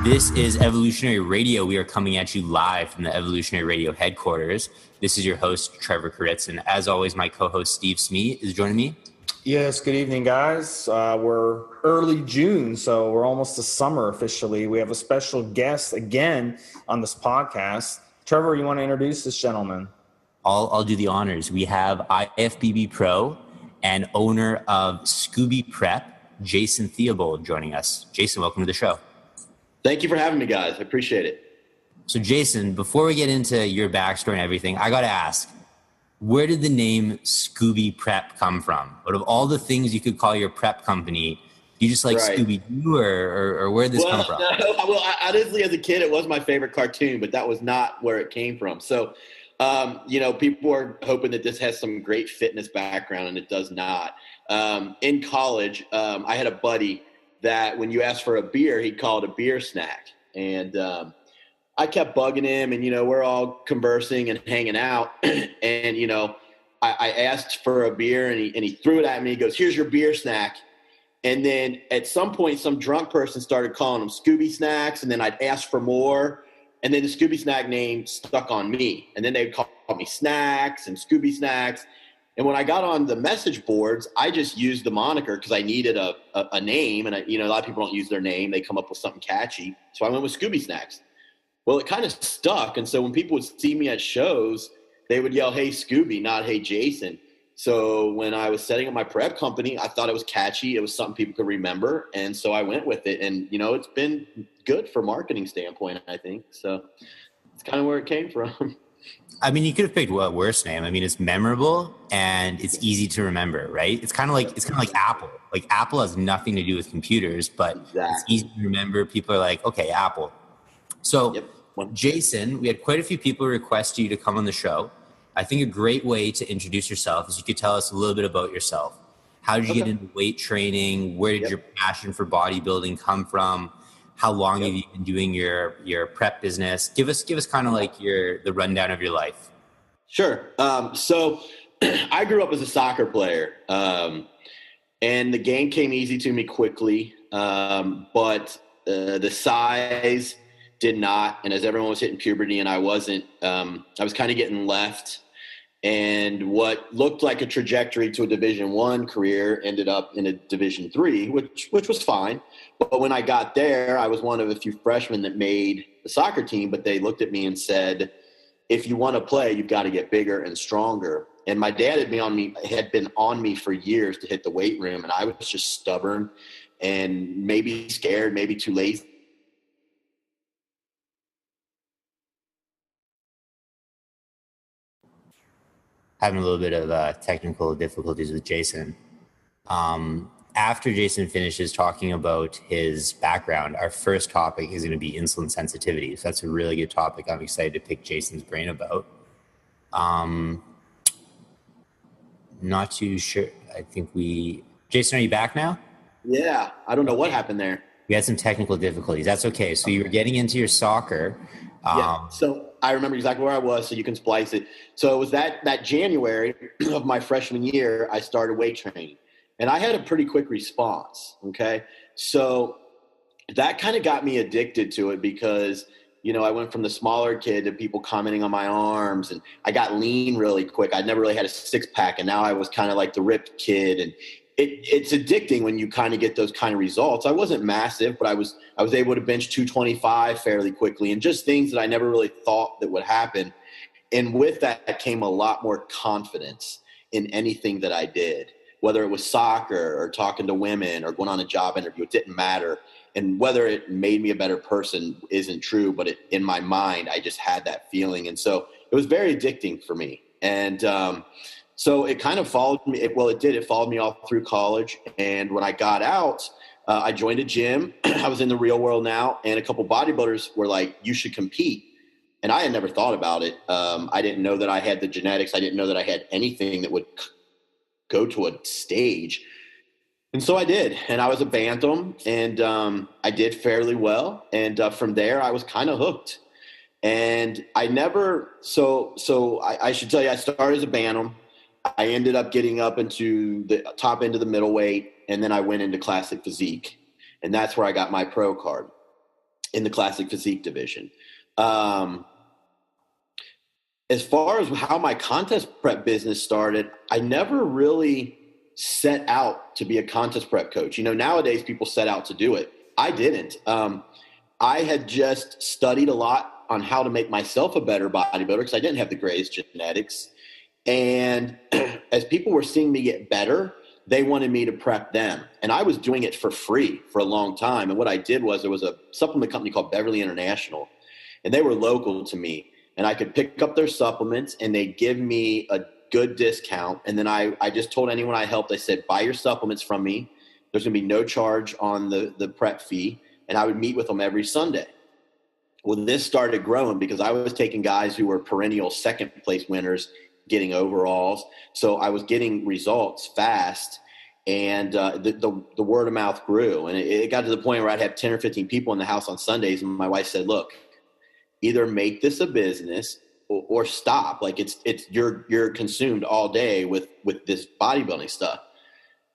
This is Evolutionary Radio. We are coming at you live from the Evolutionary Radio headquarters. This is your host, Trevor Kouritzin. As always, my co-host, Steve Smee, is joining me. Yes, good evening, guys. We're early June, so we're almost to summer officially. We have a special guest again on this podcast. Trevor, you want to introduce this gentleman? I'll do the honors. We have IFBB Pro and owner of Scooby Prep, Jason Theobald, joining us. Jason, welcome to the show. Thank you for having me, guys. I appreciate it. So, Jason, before we get into your backstory and everything, I got to ask, where did the name Scooby Prep come from? Out of all the things you could call your prep company, do you just like right. Scooby-Doo, or where did this come from? Honestly, as a kid, it was my favorite cartoon, but that was not where it came from. So, people are hoping that this has some great fitness background, and it does not. In college, I had a buddy that when you asked for a beer, he'd call it a beer snack. And I kept bugging him, and, we're all conversing and hanging out. And, I asked for a beer, and he threw it at me. He goes, "Here's your beer snack." And then at some point, some drunk person started calling them Scooby Snacks, and then I'd ask for more. And then the Scooby Snack name stuck on me. And then they'd call me Snacks and Scooby Snacks. And when I got on the message boards, I just used the moniker because I needed a name. And, a lot of people don't use their name. They come up with something catchy. So I went with Scooby Snacks. Well, it kind of stuck. And so when people would see me at shows, they would yell, "Hey, Scooby," not "Hey, Jason." So when I was setting up my prep company, I thought it was catchy. It was something people could remember. And so I went with it. And, it's been good for marketing standpoint, I think. So it's kind of where it came from. I mean, you could have picked a worse name. I mean, it's memorable and it's easy to remember, right? It's kind of like Apple. Like, Apple has nothing to do with computers, but It's easy to remember. People are like, okay, Apple. So, Jason, we had quite a few people request you to come on the show. I think a great way to introduce yourself is you could tell us a little bit about yourself. How did you get into weight training? Where did your passion for bodybuilding come from? How long have you been doing your prep business? Give us kind of like the rundown of your life. Sure. So I grew up as a soccer player, and the game came easy to me quickly. But the size did not. And as everyone was hitting puberty and I wasn't, I was kind of getting left. And what looked like a trajectory to a Division I career ended up in a Division III, which was fine. But when I got there, I was one of a few freshmen that made the soccer team, but they looked at me and said, "If you want to play, you've got to get bigger and stronger." And my dad had been on me for years to hit the weight room, and I was just stubborn and maybe scared, maybe too lazy. Having a little bit of technical difficulties with Jason. After Jason finishes talking about his background, our first topic is going to be insulin sensitivity. So that's a really good topic I'm excited to pick Jason's brain about. Not too sure. I think Jason, are you back now? Yeah. I don't know what happened there. We had some technical difficulties. That's okay. So you were getting into your soccer. So I remember exactly where I was, so you can splice it. So it was that January of my freshman year, I started weight training. And I had a pretty quick response, okay? So that kind of got me addicted to it because, I went from the smaller kid to people commenting on my arms, and I got lean really quick. I'd never really had a six-pack, and now I was kind of like the ripped kid. And it's addicting when you kind of get those kind of results. I wasn't massive, but I was able to bench 225 fairly quickly, and just things that I never really thought that would happen. And with that came a lot more confidence in anything that I did. Whether it was soccer or talking to women or going on a job interview, it didn't matter. And whether it made me a better person isn't true, but in my mind, I just had that feeling. And so it was very addicting for me. And so it kind of followed me. It followed me all through college. And when I got out, I joined a gym. I was in the real world now. And a couple bodybuilders were like, "You should compete." And I had never thought about it. I didn't know that I had the genetics. I didn't know that I had anything that would go to a stage. And so I did, and I was a bantam, and I did fairly well. And from there, I was kind of hooked. And I never, I should tell you, I started as a bantam. I ended up getting up into the top end of the middleweight, and then I went into classic physique. And that's where I got my pro card, in the classic physique division. As far as how my contest prep business started, I never really set out to be a contest prep coach. You know, nowadays people set out to do it. I didn't. I had just studied a lot on how to make myself a better bodybuilder because I didn't have the greatest genetics. And as people were seeing me get better, they wanted me to prep them. And I was doing it for free for a long time. And what I did was, there was a supplement company called Beverly International, and they were local to me. And I could pick up their supplements, and they'd give me a good discount. And then I just told anyone I helped, I said, buy your supplements from me. There's going to be no charge on the prep fee. And I would meet with them every Sunday. Well, this started growing because I was taking guys who were perennial second place winners, getting overalls. So I was getting results fast, and the word of mouth grew. And it got to the point where I'd have 10 or 15 people in the house on Sundays. And my wife said, look, either make this a business or stop. Like you're consumed all day with this bodybuilding stuff.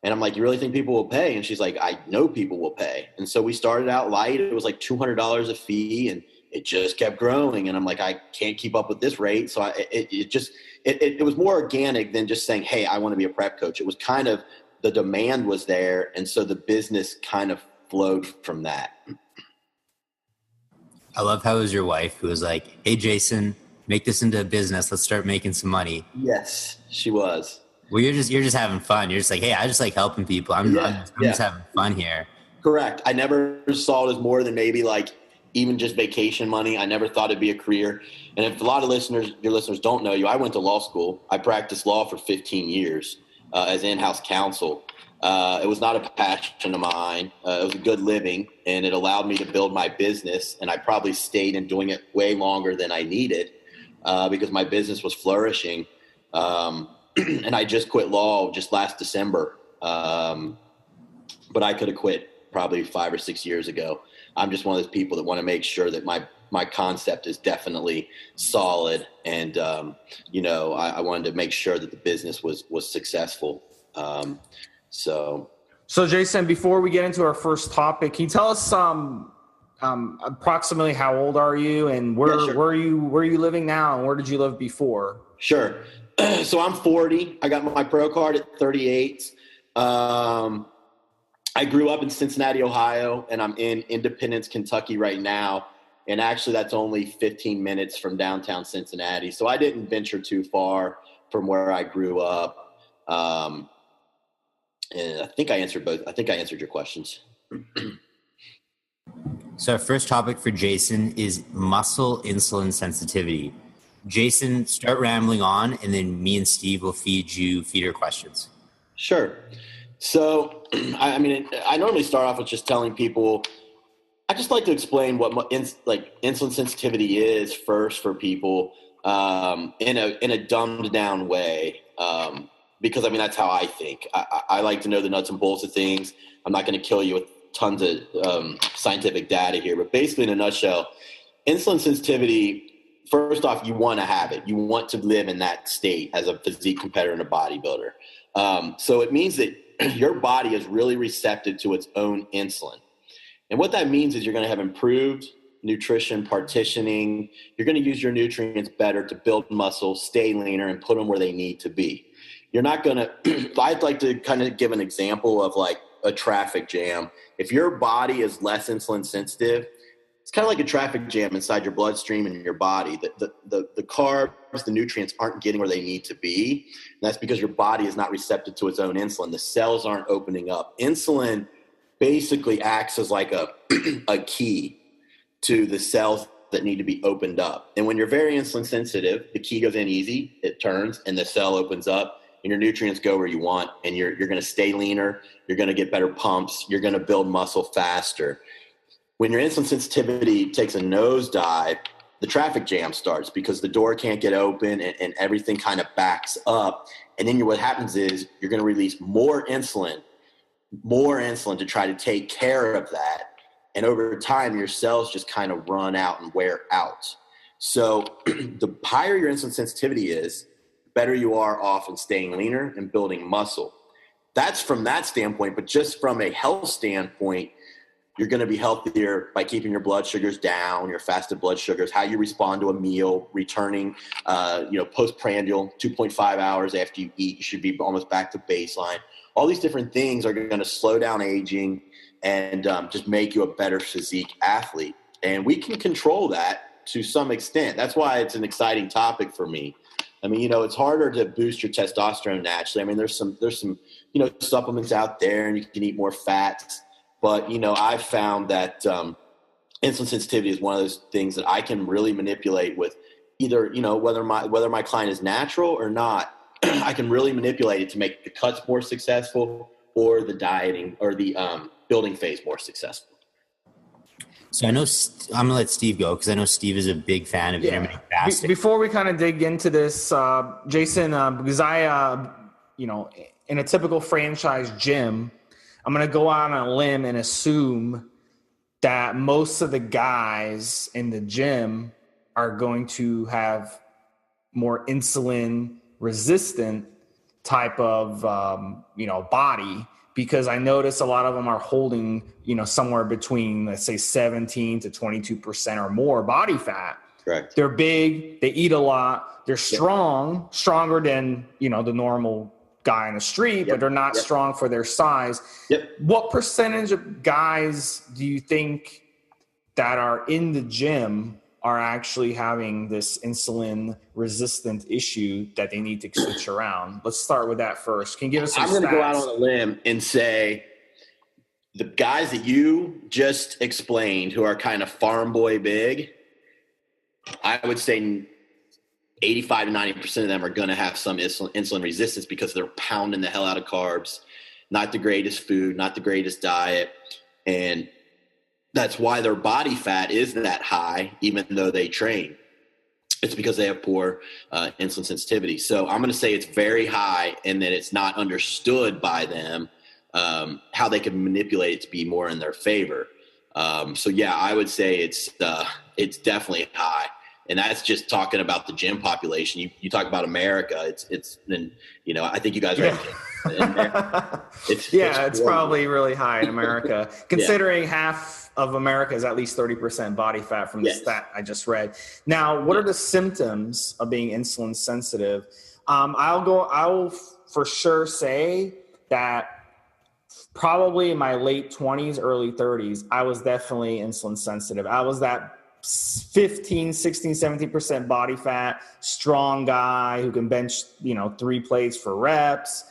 And I'm like, you really think people will pay? And she's like, I know people will pay. And so we started out light. It was like $200 a fee, and it just kept growing. And I'm like, I can't keep up with this rate. So it was more organic than just saying, hey, I want to be a prep coach. It was kind of, the demand was there. And so the business kind of flowed from that. I love how it was your wife who was like, hey, Jason, make this into a business. Let's start making some money. Yes, she was. Well, you're just having fun. You're just like, hey, I just like helping people. I'm just having fun here. Correct. I never saw it as more than maybe like even just vacation money. I never thought it'd be a career. And if a lot of your listeners don't know you, I went to law school. I practiced law for 15 years as in-house counsel. It was not a passion of mine. It was a good living, and it allowed me to build my business. And I probably stayed in doing it way longer than I needed because my business was flourishing. And I just quit law just last December. But I could have quit probably 5 or 6 years ago. I'm just one of those people that want to make sure that my concept is definitely solid. And, I wanted to make sure that the business was successful. So Jason, before we get into our first topic, can you tell us approximately how old are you, and where are you living now, and where did you live before? Sure. So I'm 40. I got my pro card at 38. I grew up in Cincinnati, Ohio, and I'm in Independence, Kentucky right now. And actually that's only 15 minutes from downtown Cincinnati. So I didn't venture too far from where I grew up. And I think I answered both. I think I answered your questions. So our first topic for Jason is muscle insulin sensitivity. Jason, start rambling on, and then me and Steve will feed your questions. Sure. So, I normally start off with just telling people, I just like to explain what insulin sensitivity is first for people in a dumbed down way. Because that's how I think. I like to know the nuts and bolts of things. I'm not going to kill you with tons of scientific data here, but basically in a nutshell, insulin sensitivity, first off, you want to have it. You want to live in that state as a physique competitor and a bodybuilder. So it means that your body is really receptive to its own insulin. And what that means is you're going to have improved nutrition partitioning. You're going to use your nutrients better to build muscle, stay leaner, and put them where they need to be. You're not going to – I'd like to kind of give an example of like a traffic jam. If your body is less insulin sensitive, it's kind of like a traffic jam inside your bloodstream and your body. The carbs, the nutrients aren't getting where they need to be. And that's because your body is not receptive to its own insulin. The cells aren't opening up. Insulin basically acts as like a key to the cells that need to be opened up. And when you're very insulin sensitive, the key goes in easy, it turns, and the cell opens up, and your nutrients go where you want, and you're going to stay leaner, you're going to get better pumps, you're going to build muscle faster. When your insulin sensitivity takes a nosedive, the traffic jam starts because the door can't get open and everything kind of backs up. And then what happens is you're going to release more insulin to try to take care of that. And over time, your cells just kind of run out and wear out. So the higher your insulin sensitivity is, the better you are off in staying leaner and building muscle. That's from that standpoint. But just from a health standpoint, you're going to be healthier by keeping your blood sugars down, your fasted blood sugars, how you respond to a meal, returning, postprandial 2.5 hours after you eat, you should be almost back to baseline. All these different things are going to slow down aging and just make you a better physique athlete. And we can control that to some extent. That's why it's an exciting topic for me. I mean, it's harder to boost your testosterone naturally. I mean, there's some supplements out there and you can eat more fats. But, I've found that insulin sensitivity is one of those things that I can really manipulate with either, whether my client is natural or not. I can really manipulate it to make the cuts more successful or the dieting or the building phase more successful. So I know I'm going to let Steve go because I know Steve is a big fan of intermittent fasting. Before we kind of dig into this, Jason, because I, in a typical franchise gym, I'm going to go out on a limb and assume that most of the guys in the gym are going to have more insulin resistant type of, body, because I notice a lot of them are holding, somewhere between, let's say 17 to 22% or more body fat. Correct. They're big, they eat a lot, they're strong, stronger than, the normal guy in the street, but they're not strong for their size. What percentage of guys do you think that are in the gym are actually having this insulin resistant issue that they need to switch around? Let's start with that first. Can you give us some stats? I'm going to go out on a limb and say the guys that you just explained who are kind of farm boy big, I would say 85 to 90% of them are going to have some insulin resistance because they're pounding the hell out of carbs, not the greatest food, not the greatest diet. And that's why their body fat is that high, even though they train. It's because they have poor insulin sensitivity. So I'm going to say it's very high and that it's not understood by them how they can manipulate it to be more in their favor. I would say it's definitely high. And that's just talking about the gym population. You talk about America. It's I think you guys are. It's probably really high in America, considering half of America is at least 30% body fat from the stat I just read. Now, what are the symptoms of being insulin sensitive? I'll for sure say that probably in my late 20s, early 30s, I was definitely insulin sensitive. I was that 15, 16, 17% body fat, strong guy who can bench, 3 plates for reps.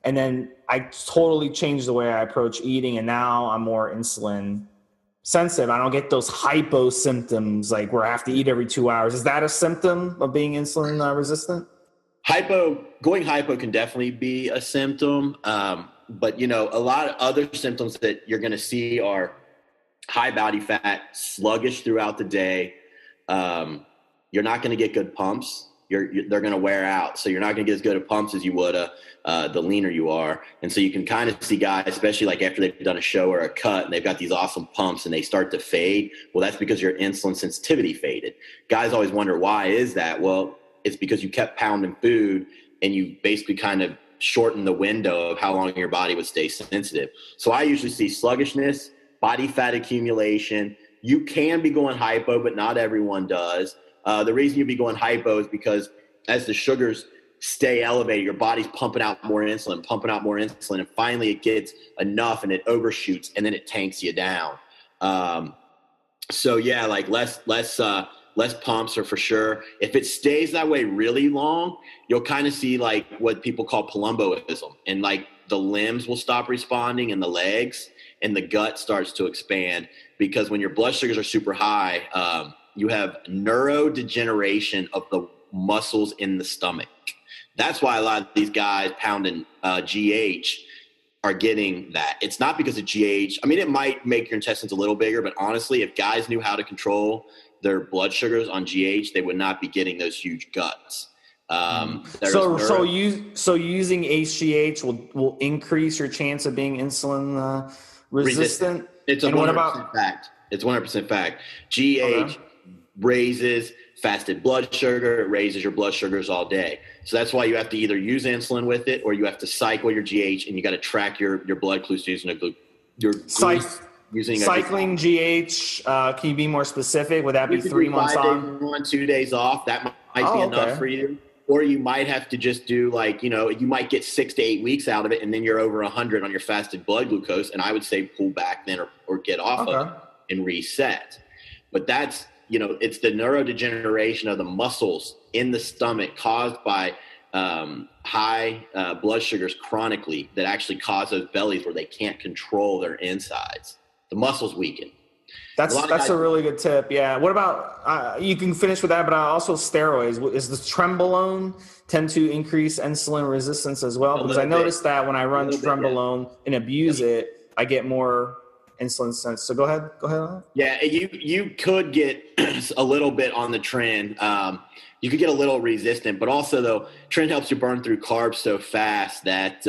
And then I totally changed the way I approach eating. And now I'm more insulin sensitive. I don't get those hypo symptoms like where I have to eat every 2 hours. Is that a symptom of being insulin resistant? Going hypo can definitely be a symptom. But a lot of other symptoms that you're going to see are high body fat, sluggish throughout the day. You're not going to get good pumps. They're going to wear out. So you're not going to get as good of pumps as you would the leaner you are. And so you can kind of see guys, especially like after they've done a show or a cut and they've got these awesome pumps and they start to fade. Well, that's because your insulin sensitivity faded. Guys always wonder, why is that? Well, it's because you kept pounding food and you basically kind of shortened the window of how long your body would stay sensitive. So I usually see sluggishness, body fat accumulation. You can be going hypo, but not everyone does. The reason you'd be going hypo is because as the sugars stay elevated, your body's pumping out more insulin, and finally it gets enough and it overshoots and then it tanks you down. Less pumps are for sure. If it stays that way really long, you'll kind of see like what people call palumboism, and like the limbs will stop responding and the legs, and the gut starts to expand, because when your blood sugars are super high, you have neurodegeneration of the muscles in the stomach. That's why a lot of these guys pounding GH are getting that. It's not because of GH. I mean, it might make your intestines a little bigger, but honestly, if guys knew how to control their blood sugars on GH, they would not be getting those huge guts. So using HGH will increase your chance of being insulin resistant. It's a 100% fact. It's 100% fact. GH raises fasted blood sugar. It raises your blood sugars all day. So that's why you have to either use insulin with it, or you have to cycle your GH, and you got to track your blood glucose using cycling GH. Can you be more specific? Would that be 3 months on? 1, 2 days off. That might be enough for you. Or you might have to just do you might get 6 to 8 weeks out of it, and then you're over 100 on your fasted blood glucose. And I would say pull back then or get off of it and reset. But that's, it's the neurodegeneration of the muscles in the stomach caused by high blood sugars chronically that actually cause those bellies where they can't control their insides. The muscles weaken. That's a really good tip. Yeah. What about, you can finish with that, but also steroids. Is the trenbolone tend to increase insulin resistance as well? Because I noticed that when I run trenbolone and abuse it, I get more insulin sense. So go ahead. Yeah. You could get a little bit on the trend. You could get a little resistant, but also though, trend helps you burn through carbs so fast that,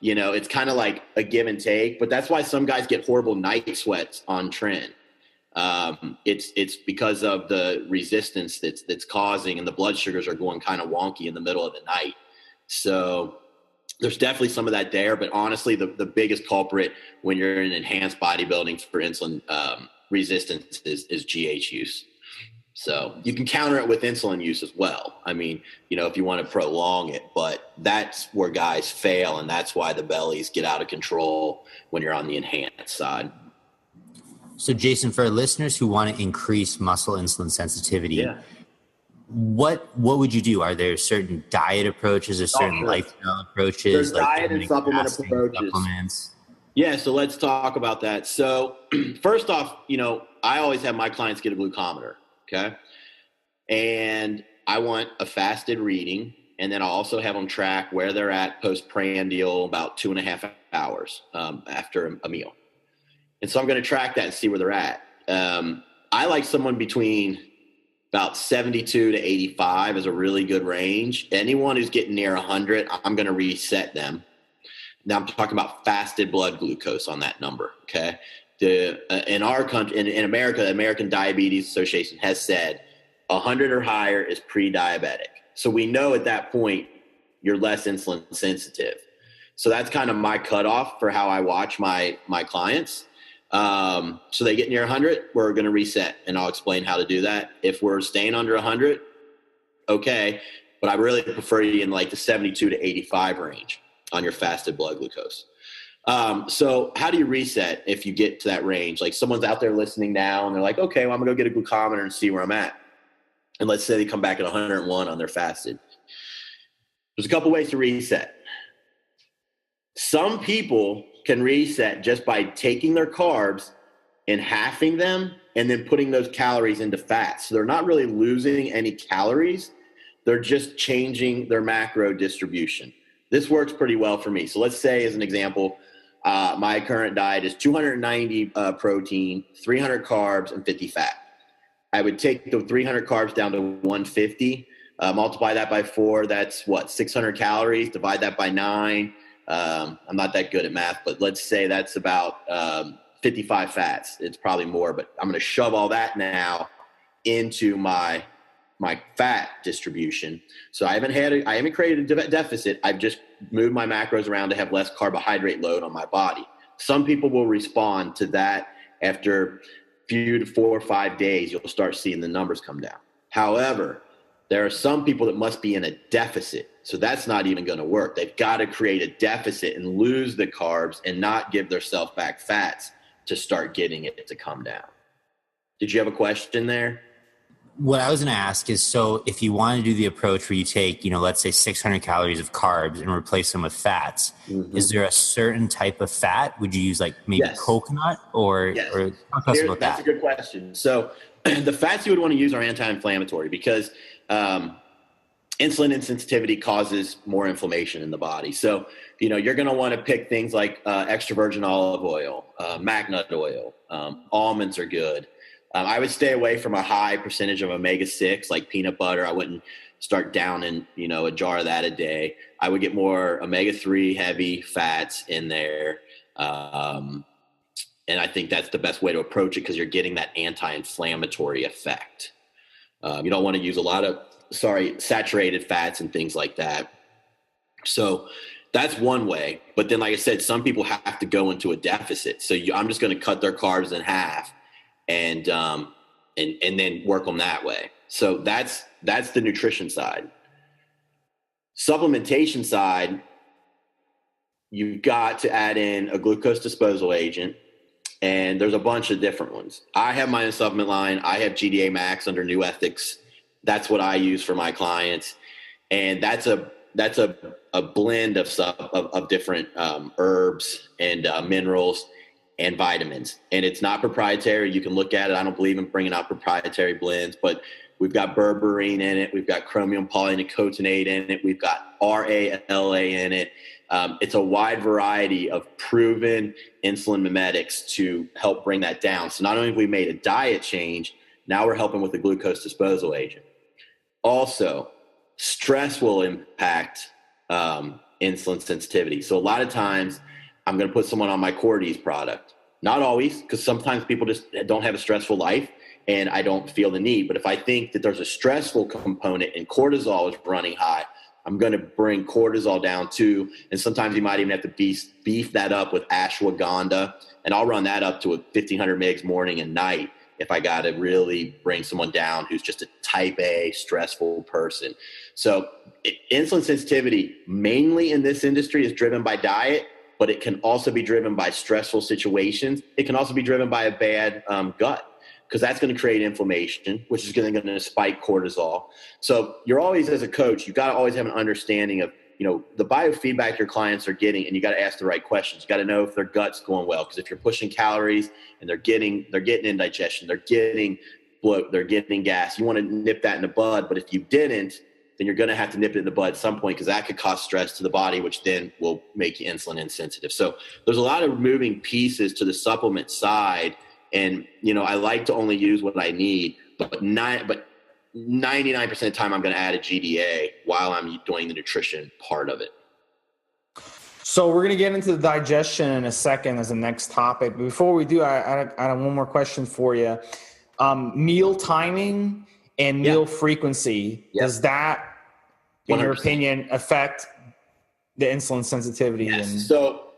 it's kind of like a give and take, but that's why some guys get horrible night sweats on trend. It's because of the resistance that's causing, and the blood sugars are going kind of wonky in the middle of the night. So there's definitely some of that there, but honestly, the biggest culprit when you're in enhanced bodybuilding for insulin resistance is GH use. So you can counter it with insulin use as well. I mean, if you want to prolong it, but that's where guys fail, and that's why the bellies get out of control when you're on the enhanced side. So Jason, for our listeners who want to increase muscle insulin sensitivity, what would you do? Are there certain diet approaches or certain lifestyle approaches? There's diet and supplement approaches. Supplements? Yeah, so let's talk about that. So first off, I always have my clients get a glucometer, okay? And I want a fasted reading, and then I'll also have them track where they're at postprandial about 2.5 hours after a meal. And so I'm going to track that and see where they're at. I like someone between about 72 to 85 is a really good range. Anyone who's getting near 100, I'm going to reset them. Now I'm talking about fasted blood glucose on that number, okay? In our country, in America, the American Diabetes Association has said 100 or higher is pre-diabetic. So we know at that point you're less insulin sensitive. So that's kind of my cutoff for how I watch my clients. So they get near 100, we're going to reset, and I'll explain how to do that. If we're staying under 100, okay, but I really prefer you in like the 72 to 85 range on your fasted blood glucose. So how do you reset if you get to that range? Like someone's out there listening now and they're like, okay, well, I'm going to go get a glucometer and see where I'm at. And let's say they come back at 101 on their fasted. There's a couple ways to reset. Some people can reset just by taking their carbs and halving them and then putting those calories into fat. So they're not really losing any calories. They're just changing their macro distribution. This works pretty well for me. So let's say, as an example, my current diet is 290 protein, 300 carbs, and 50 fat. I would take the 300 carbs down to 150, multiply that by 4. That's 600 calories. Divide that by 9. I'm not that good at math, but let's say that's about 55 fats. It's probably more, but I'm going to shove all that now into my fat distribution. So I haven't created a deficit. I've just moved my macros around to have less carbohydrate load on my body. Some people will respond to that after few to 4 or 5 days. You'll start seeing the numbers come down. However, there are some people that must be in a deficit. So that's not even going to work. They've got to create a deficit and lose the carbs and not give themselves back fats to start getting it to come down. Did you have a question there? What I was going to ask is, so if you want to do the approach where you take, let's say 600 calories of carbs and replace them with fats, is there a certain type of fat? Would you use like maybe coconut or talk to us about that? That's a good question. So the fats you would want to use are anti-inflammatory because insulin insensitivity causes more inflammation in the body. So, you're going to want to pick things like extra virgin olive oil, mac nut oil, almonds are good. I would stay away from a high percentage of omega-6, like peanut butter. I wouldn't start downing, a jar of that a day. I would get more omega-3 heavy fats in there. And I think that's the best way to approach it because you're getting that anti-inflammatory effect. You don't want to use a lot of, saturated fats and things like that. So that's one way. But then, like I said, some people have to go into a deficit. So I'm just going to cut their carbs in half and then work them that way. So that's the nutrition side. Supplementation side, you've got to add in a glucose disposal agent. And there's a bunch of different ones. I have my own supplement line. I have GDA Max under New Ethics. That's what I use for my clients. And that's a blend of different herbs and minerals and vitamins. And it's not proprietary. You can look at it. I don't believe in bringing out proprietary blends, but we've got berberine in it. We've got chromium polynicotinate in it. We've got RALA in it. It's a wide variety of proven insulin mimetics to help bring that down. So not only have we made a diet change, now we're helping with the glucose disposal agent. Also, stress will impact insulin sensitivity. So a lot of times I'm going to put someone on my Kouritzin product. Not always, because sometimes people just don't have a stressful life and I don't feel the need. But if I think that there's a stressful component and cortisol is running high, I'm going to bring cortisol down too. And sometimes you might even have to beef that up with ashwagandha. And I'll run that up to 1,500 mgs morning and night if I got to really bring someone down who's just a type A stressful person. So insulin sensitivity mainly in this industry is driven by diet, but it can also be driven by stressful situations. It can also be driven by a bad gut, because that's going to create inflammation, which is going to spike cortisol. So you're always, as a coach, you've got to always have an understanding of, the biofeedback your clients are getting, and you got to ask the right questions. You got to know if their gut's going well, because if you're pushing calories and they're getting indigestion, they're getting bloat, they're getting gas, you want to nip that in the bud. But if you didn't, then you're going to have to nip it in the bud at some point, because that could cause stress to the body, which then will make you insulin insensitive. So there's a lot of moving pieces to the supplement side. And, I like to only use what I need, but 99% of the time I'm going to add a GDA while I'm doing the nutrition part of it. So we're going to get into the digestion in a second as the next topic. Before we do, I have one more question for you. Meal timing and meal frequency, does that, in 100%. Your opinion, affect the insulin sensitivity? Yes. So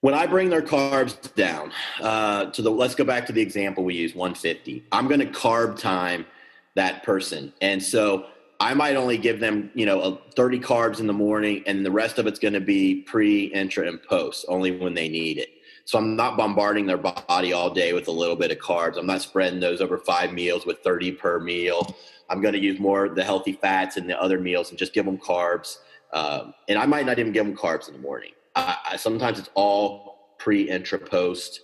when I bring their carbs down let's go back to the example we use, 150. I'm going to carb time that person. And so I might only give them, 30 carbs in the morning, and the rest of it's going to be pre, intra, and post, only when they need it. So I'm not bombarding their body all day with a little bit of carbs. I'm not spreading those over 5 meals with 30 per meal. I'm going to use more of the healthy fats in the other meals and just give them carbs. And I might not even give them carbs in the morning. Sometimes it's all pre, intra, post.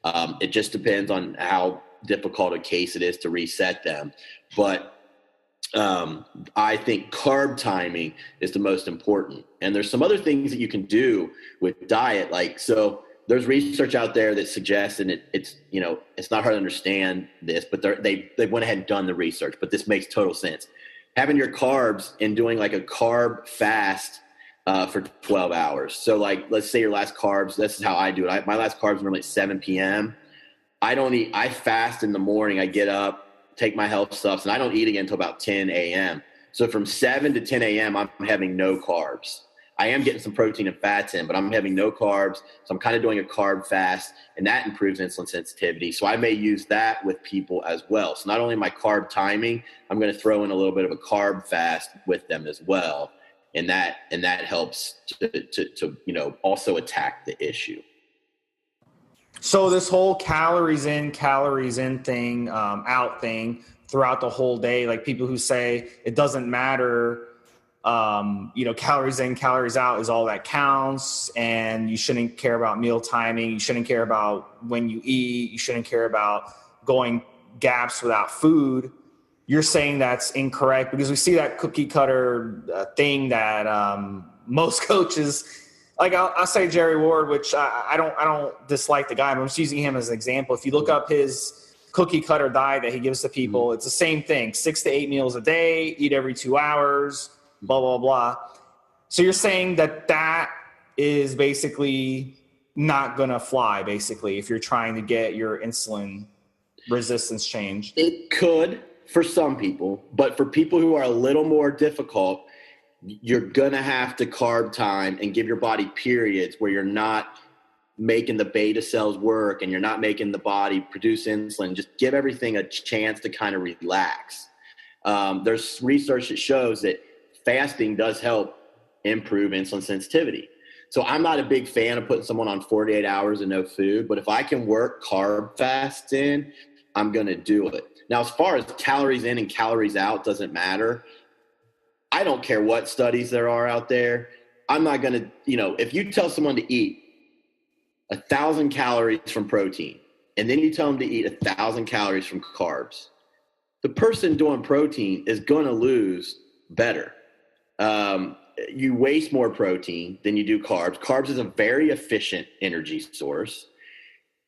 It just depends on how difficult a case it is to reset them. But I think carb timing is the most important. And there's some other things that you can do with diet. So there's research out there that suggests, and it's not hard to understand this, but they went ahead and done the research, but this makes total sense. Having your carbs and doing like a carb fast for 12 hours. So let's say your last carbs, this is how I do it. My last carbs are normally at 7 p.m. I don't eat, I fast in the morning. I get up, take my health stuffs, and I don't eat again until about 10 a.m. So from 7 to 10 a.m., I'm having no carbs. I am getting some protein and fats in, but I'm having no carbs. So I'm kind of doing a carb fast, and that improves insulin sensitivity. So I may use that with people as well. So not only my carb timing, I'm going to throw in a little bit of a carb fast with them as well. And that helps to also attack the issue. So this whole calories in thing, out thing throughout the whole day, like people who say it doesn't matter, calories in, calories out is all that counts, and you shouldn't care about meal timing. You shouldn't care about when you eat. You shouldn't care about going gaps without food. You're saying that's incorrect, because we see that cookie cutter thing that most coaches, like I'll say Jerry Ward, which I don't dislike the guy, but I'm just using him as an example. If you look up his cookie cutter diet that he gives to people. It's the same thing, 6 to 8 meals a day, eat every 2 hours, blah, blah, blah. So you're saying that is basically not going to fly, basically, if you're trying to get your insulin resistance changed. It could for some people, but for people who are a little more difficult, you're going to have to carb time and give your body periods where you're not making the beta cells work and you're not making the body produce insulin. Just give everything a chance to kind of relax. There's research that shows that fasting does help improve insulin sensitivity. So I'm not a big fan of putting someone on 48 hours of no food, but if I can work carb fasts in, I'm going to do it. Now, as far as calories in and calories out doesn't matter. I don't care what studies there are out there. I'm not going to, if you tell someone to eat 1,000 calories from protein, and then you tell them to eat 1,000 calories from carbs, the person doing protein is going to lose better. You waste more protein than you do carbs. Carbs is a very efficient energy source.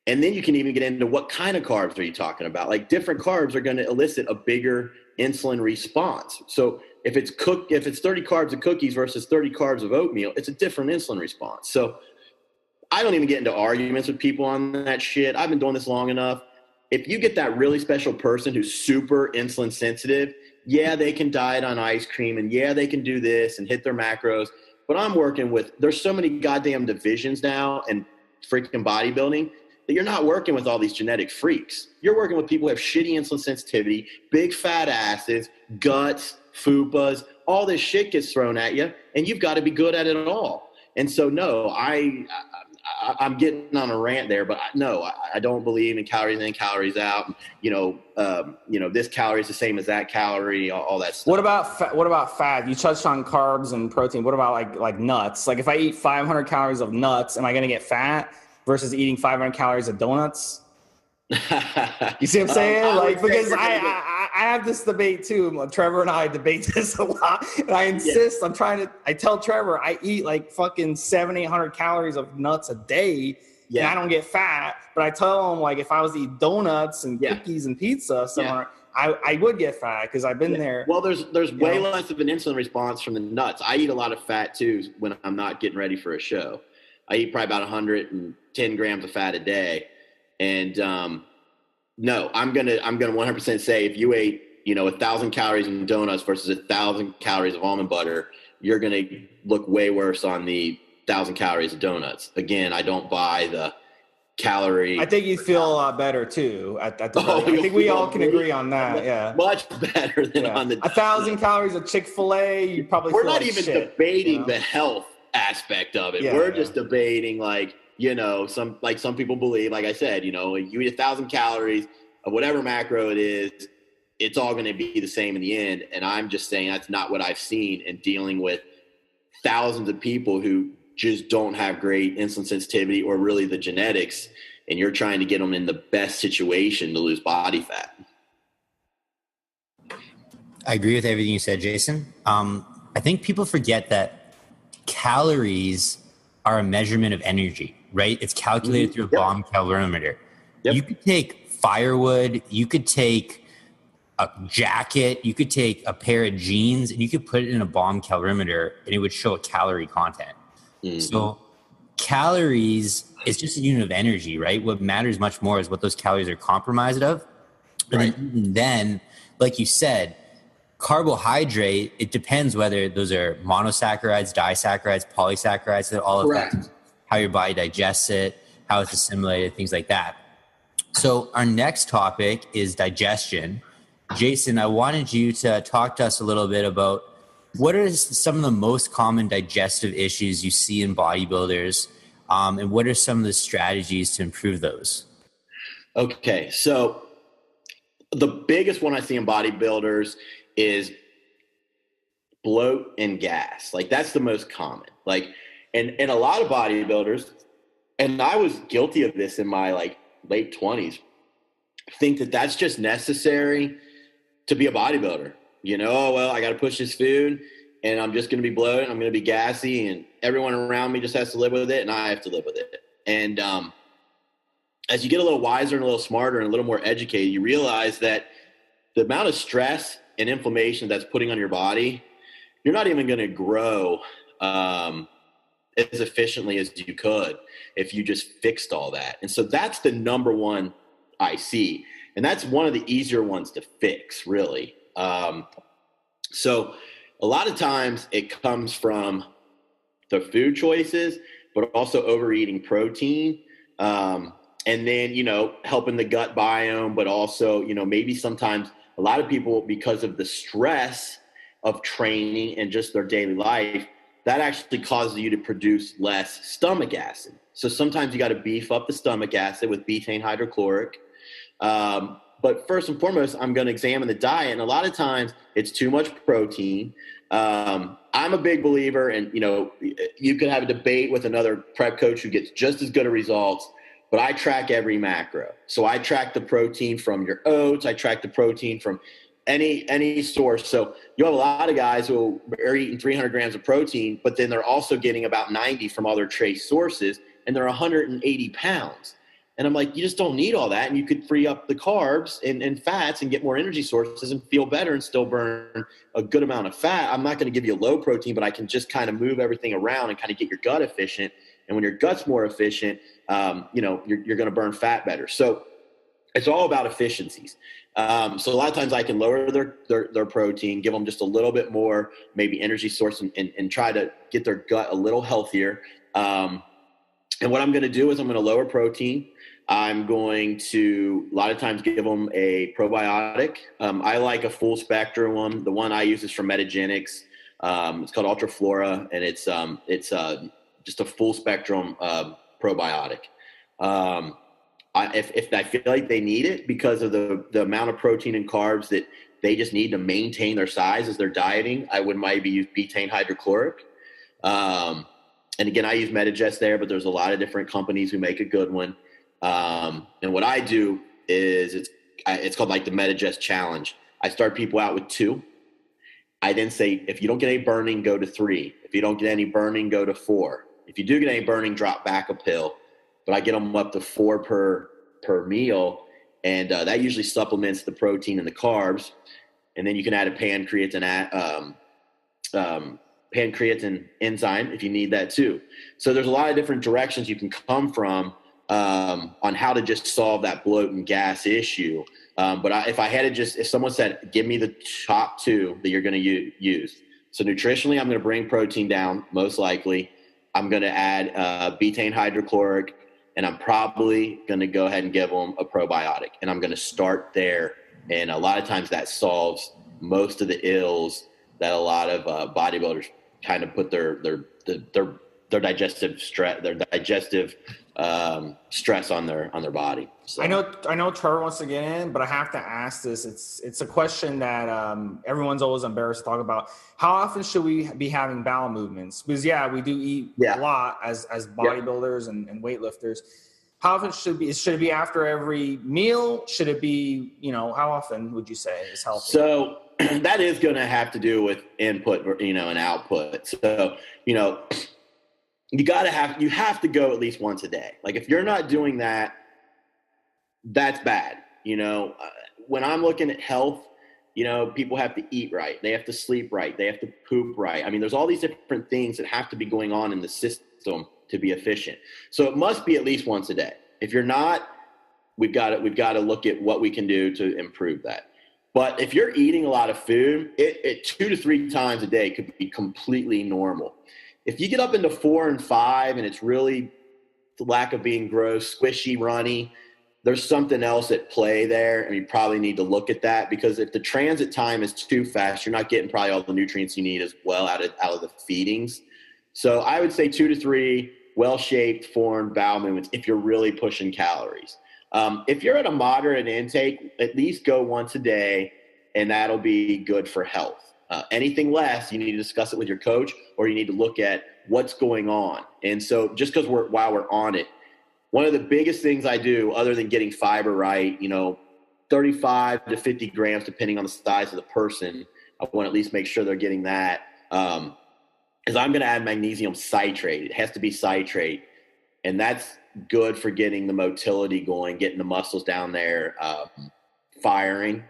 And then you can even get into what kind of carbs are you talking about? Like different carbs are going to elicit a bigger insulin response. So if it's 30 carbs of cookies versus 30 carbs of oatmeal, it's a different insulin response. So I don't even get into arguments with people on that shit. I've been doing this long enough. If you get that really special person who's super insulin sensitive, yeah, they can diet on ice cream and yeah, they can do this and hit their macros. But I'm working with, there's so many goddamn divisions now and freaking bodybuilding that you're not working with all these genetic freaks. You're working with people who have shitty insulin sensitivity, big fat asses, guts, fupas, all this shit gets thrown at you, and you've got to be good at it all. And so, no, I'm getting on a rant there, but no, I don't believe in calories in, calories out. This calorie is the same as that calorie, all that stuff. What about fat? You touched on carbs and protein. What about like nuts? Like if I eat 500 calories of nuts, am I going to get fat versus eating 500 calories of donuts? You see what I'm saying? Because I have this debate too. Trevor and I debate this a lot, and I insist. Yeah. I tell Trevor I eat like fucking 700-800 calories of nuts a day, and I don't get fat. But I tell him like if I was to eat donuts and cookies and pizza, I would get fat because I've been there. Well, there's way less of an insulin response from the nuts. I eat a lot of fat too when I'm not getting ready for a show. I eat probably about 110 grams of fat a day. And no, I'm gonna 100% say if you ate 1,000 calories in donuts versus 1,000 calories of almond butter, you're gonna look way worse on the 1,000 calories of donuts. Again, I don't buy the calorie. I think you feel a lot better too. I think we all can agree on that. Yeah, much better than on the 1,000 calories of Chick-fil-A. You probably we're feel not like even shit, debating the health aspect of it. We're just debating some people believe, like I said, you eat 1,000 calories of whatever macro it is, it's all going to be the same in the end. And I'm just saying that's not what I've seen in dealing with thousands of people who just don't have great insulin sensitivity or really the genetics. And you're trying to get them in the best situation to lose body fat. I agree with everything you said, Jason. I think people forget that calories are a measurement of energy, right? It's calculated through a bomb calorimeter. Yep. You could take firewood, you could take a jacket, you could take a pair of jeans, and you could put it in a bomb calorimeter, and it would show a calorie content. Mm-hmm. So calories is just a unit of energy, right? What matters much more is what those calories are comprised of. And then, like you said, carbohydrate, it depends whether those are monosaccharides, disaccharides, polysaccharides, that all affect how your body digests it, how it's assimilated, things like that. So our next topic is digestion. Jason, I wanted you to talk to us a little bit about what are some of the most common digestive issues you see in bodybuilders, and what are some of the strategies to improve those? Okay, so the biggest one I see in bodybuilders is bloat and gas. Like that's the most common. Like, and a lot of bodybuilders, and I was guilty of this in my late 20s, think that that's just necessary to be a bodybuilder. Well, I got to push this food and I'm just going to be bloated. I'm going to be gassy and everyone around me just has to live with it and I have to live with it. And as you get a little wiser and a little smarter and a little more educated, you realize that the amount of stress and inflammation that's putting on your body, you're not even going to grow as efficiently as you could if you just fixed all that. And so that's the number one I see. And that's one of the easier ones to fix, really. So a lot of times it comes from the food choices, but also overeating protein. And then, helping the gut biome, but also, maybe sometimes a lot of people, because of the stress of training and just their daily life, that actually causes you to produce less stomach acid. So sometimes you got to beef up the stomach acid with betaine hydrochloric. But first and foremost, I'm going to examine the diet. And a lot of times it's too much protein. I'm a big believer, and, you could have a debate with another prep coach who gets just as good of results, but I track every macro. So I track the protein from your oats. I track the protein from any source. So you have a lot of guys who are eating 300 grams of protein, but then they're also getting about 90 from other trace sources, and they're 180 pounds. And I'm like, you just don't need all that. And you could free up the carbs and fats and get more energy sources and feel better and still burn a good amount of fat. I'm not going to give you a low protein, but I can just kind of move everything around and kind of get your gut efficient. And when your gut's more efficient, you're going to burn fat better. So it's all about efficiencies. So a lot of times I can lower their protein, give them just a little bit more, maybe energy source, and try to get their gut a little healthier. And what I'm going to do is I'm going to lower protein. I'm going to a lot of times give them a probiotic. I like a full spectrum one. The one I use is from Metagenics. It's called Ultraflora, and it's just a full spectrum probiotic. If I feel like they need it because of the amount of protein and carbs that they just need to maintain their size as they're dieting, I would maybe use betaine hydrochloric. And again, I use Metagest there, but there's a lot of different companies who make a good one. And what I do is it's called like the Metagest challenge. I start people out with 2. I then say, if you don't get any burning, go to 3. If you don't get any burning, go to 4. If you do get any burning, drop back a pill. But I get them up to 4 per meal. And that usually supplements the protein and the carbs. And then you can add a pancreatin enzyme if you need that too. So there's a lot of different directions you can come from on how to just solve that bloat and gas issue. But if someone said, give me the top 2 that you're going to use. So nutritionally, I'm going to bring protein down, most likely. I'm going to add betaine hydrochloric, and I'm probably going to go ahead and give them a probiotic. And I'm going to start there. And a lot of times that solves most of the ills that a lot of bodybuilders kind of put their digestive stress, stress on their body. So. I know Trevor wants to get in, but I have to ask this. It's a question that everyone's always embarrassed to talk about. How often should we be having bowel movements? Because we do eat a lot as bodybuilders and weightlifters. How often should it be after every meal? Should it be, how often would you say is healthy? So that is going to have to do with input, and output. So, you have to go at least once a day. Like if you're not doing that, that's bad. When I'm looking at health, people have to eat right. They have to sleep right. They have to poop right. I mean, there's all these different things that have to be going on in the system to be efficient. So it must be at least once a day. If you're not, we've got to look at what we can do to improve that. But if you're eating a lot of food, it 2 to 3 times a day could be completely normal. If you get up into 4 and 5 and it's really the lack of being gross, squishy, runny, there's something else at play there, and you probably need to look at that, because if the transit time is too fast, you're not getting probably all the nutrients you need as well out of the feedings. So I would say 2 to 3 well-shaped, formed bowel movements if you're really pushing calories. If you're at a moderate intake, at least go once a day, and that'll be good for health. Anything less, you need to discuss it with your coach, or you need to look at what's going on. And so just because while we're on it, one of the biggest things I do, other than getting fiber right, 35 to 50 grams, depending on the size of the person, I want to at least make sure they're getting that, is I'm going to add magnesium citrate. It has to be citrate. And that's good for getting the motility going, getting the muscles down there, firing.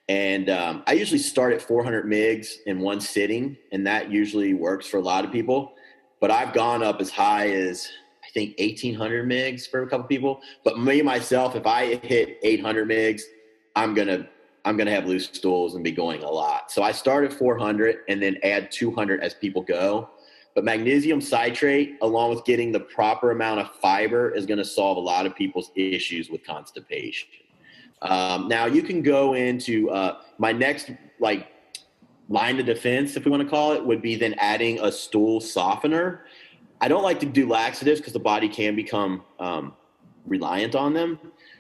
And I usually start at 400 mgs in one sitting, and that usually works for a lot of people. But I've gone up as high as, I think, 1,800 mgs for a couple people. But me, myself, if I hit 800 mgs, I'm gonna have loose stools and be going a lot. So I start at 400 and then add 200 as people go. But magnesium citrate, along with getting the proper amount of fiber, is going to solve a lot of people's issues with constipation. Now you can go into my next line of defense, if we want to call it, would be then adding a stool softener. I don't like to do laxatives because the body can become reliant on them.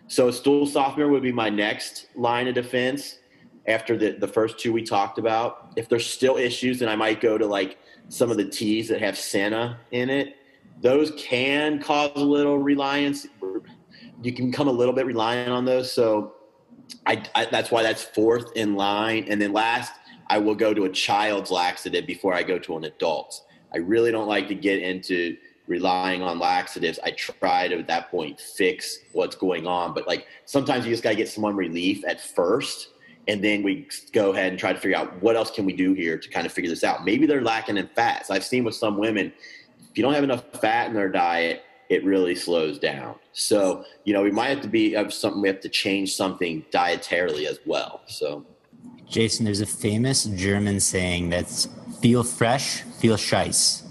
So a stool softener would be my next line of defense after the first two we talked about. If there's still issues, then I might go to some of the teas that have senna in it. Those can cause a little reliance. You can become a little bit reliant on those. So I that's why that's fourth in line. And then last, I will go to a child's laxative before I go to an adult's. I really don't like to get into relying on laxatives. I try to, at that point, fix what's going on. But sometimes you just got to get someone relief at first. And then we go ahead and try to figure out what else can we do here to kind of figure this out. Maybe they're lacking in fats. I've seen with some women, if you don't have enough fat in their diet, it really slows down. So, we might have to we have to change something dietarily as well. So, Jason, there's a famous German saying that's "Feel fresh, feel scheiß,"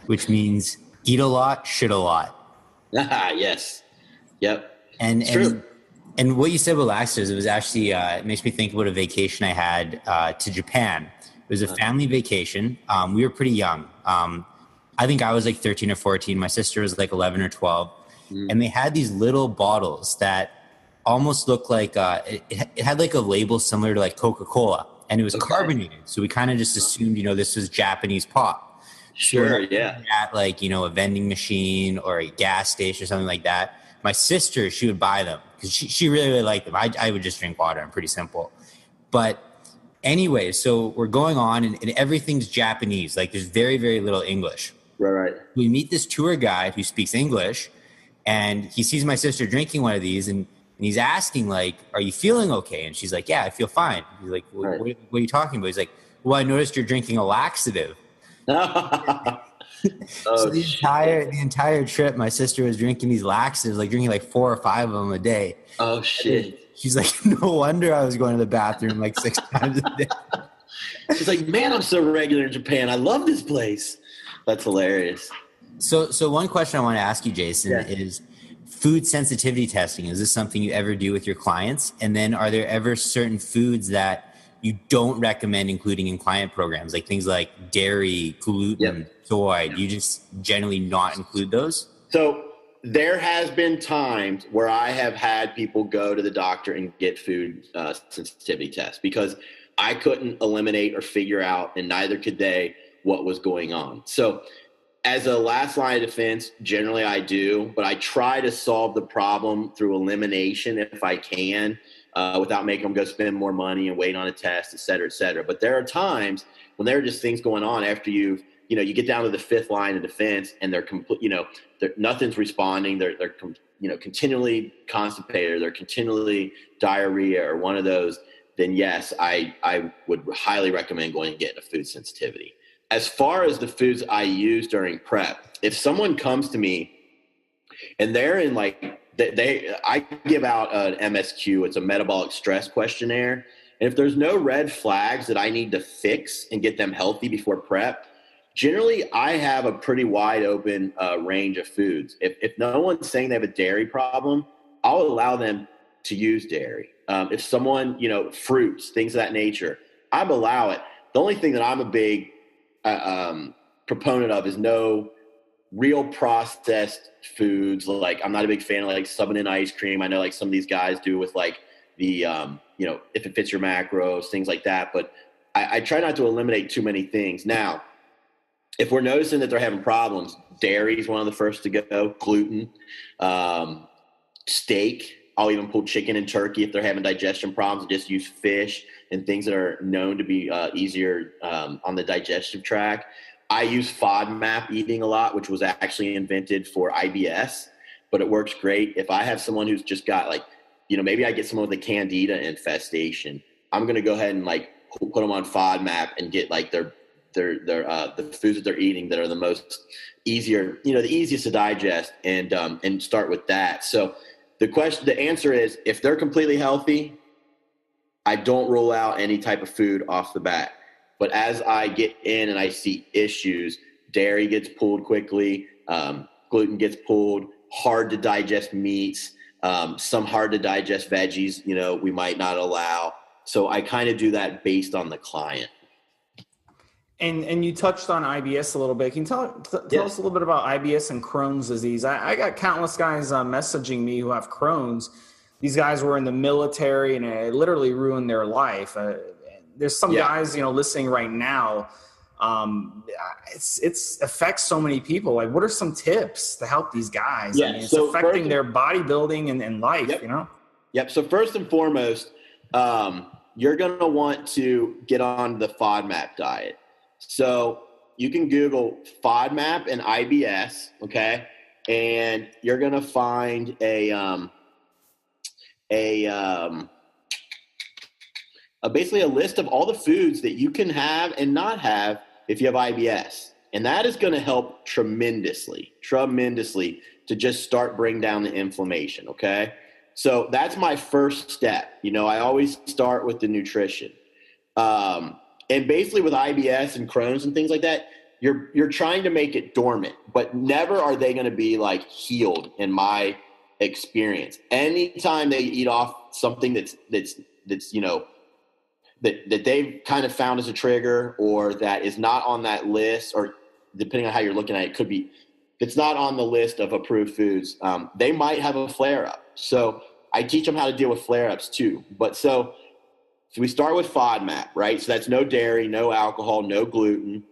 which means eat a lot, shit a lot. Yes. Yep. And true. And what you said about laxatives, it was actually, it makes me think about a vacation I had to Japan. It was a family vacation. We were pretty young. I think I was 13 or 14. My sister was 11 or 12. And they had these little bottles that almost looked like, it had a label similar to Coca-Cola. And it was carbonated. So we kind of just assumed, this was Japanese pop. Sure, so yeah. At a vending machine or a gas station or something like that. My sister, she would buy them because she really, really liked them. I would just drink water. I'm pretty simple. But anyway, so we're going on and everything's Japanese. There's very, very little English. Right. We meet this tour guide who speaks English, and he sees my sister drinking one of these, and he's asking, are you feeling okay? And she's like, yeah, I feel fine. He's like, what are you talking about? He's like, well, I noticed you're drinking a laxative. So the entire trip, my sister was drinking these laxatives, drinking 4 or 5 of them a day. Oh shit! She's like, no wonder I was going to the bathroom 6 times a day. She's like, man, I'm so regular in Japan. I love this place. That's hilarious. So one question I want to ask you, Jason, is food sensitivity testing. Is this something you ever do with your clients? And then are there ever certain foods that you don't recommend including in client programs, things like dairy, gluten, soy? Do you just generally not include those? So there has been times where I have had people go to the doctor and get food sensitivity tests because I couldn't eliminate or figure out, and neither could they, what was going on. So as a last line of defense, generally I do, but I try to solve the problem through elimination if I can. Without making them go spend more money and wait on a test, et cetera, et cetera. But there are times when there are just things going on after you get down to the 5th line of defense and they're complete, nothing's responding. They're continually constipated. They're continually diarrhea or one of those. Then yes, I would highly recommend going and getting a food sensitivity. As far as the foods I use during prep, if someone comes to me and they're in I give out an MSQ. It's a metabolic stress questionnaire. And if there's no red flags that I need to fix and get them healthy before prep, generally I have a pretty wide open range of foods. If no one's saying they have a dairy problem, I'll allow them to use dairy. If someone, fruits, things of that nature, I'd allow it. The only thing that I'm a big proponent of is no real processed foods. I'm not a big fan of subbing in ice cream. I know some of these guys do with the if it fits your macros, things like that. But I try not to eliminate too many things. Now, if we're noticing that they're having problems, dairy is one of the first to go. Gluten, steak. I'll even pull chicken and turkey if they're having digestion problems. Just use fish and things that are known to be easier on the digestive tract. I use FODMAP eating a lot, which was actually invented for IBS, but it works great. If I have someone who's just got like, maybe I get someone with a candida infestation, I'm going to go ahead and like put them on FODMAP and get like the foods that they're eating that are the most easier, the easiest to digest, and start with that. So the answer is, if they're completely healthy, I don't rule out any type of food off the bat. But as I get in and I see issues, dairy gets pulled quickly, gluten gets pulled, hard to digest meats, some hard to digest veggies, we might not allow. So I kind of do that based on the client. And you touched on IBS a little bit. Can you tell us a little bit about IBS and Crohn's disease? I got countless guys messaging me who have Crohn's. These guys were in the military and it literally ruined their life. There's some guys, listening right now. It's affects so many people. Like, what are some tips to help these guys? Yeah, I mean, it's affecting their bodybuilding and life, Yep. So first and foremost, you're going to want to get on the FODMAP diet. So you can Google FODMAP and IBS, okay? And you're going to find basically a list of all the foods that you can have and not have if you have IBS. And that is going to help tremendously to just start bring down the inflammation, okay? So that's my first step. I always start with the nutrition. And basically with IBS and Crohn's and things like that, you're trying to make it dormant, but never are they going to be like healed in my experience. Anytime they eat off something that's that they've kind of found as a trigger, or that is not on that list, or depending on how you're looking at it, could be, it's not on the list of approved foods, they might have a flare-up. So I teach them how to deal with flare-ups too. But so we start with FODMAP, right? So that's no dairy, no alcohol, no gluten.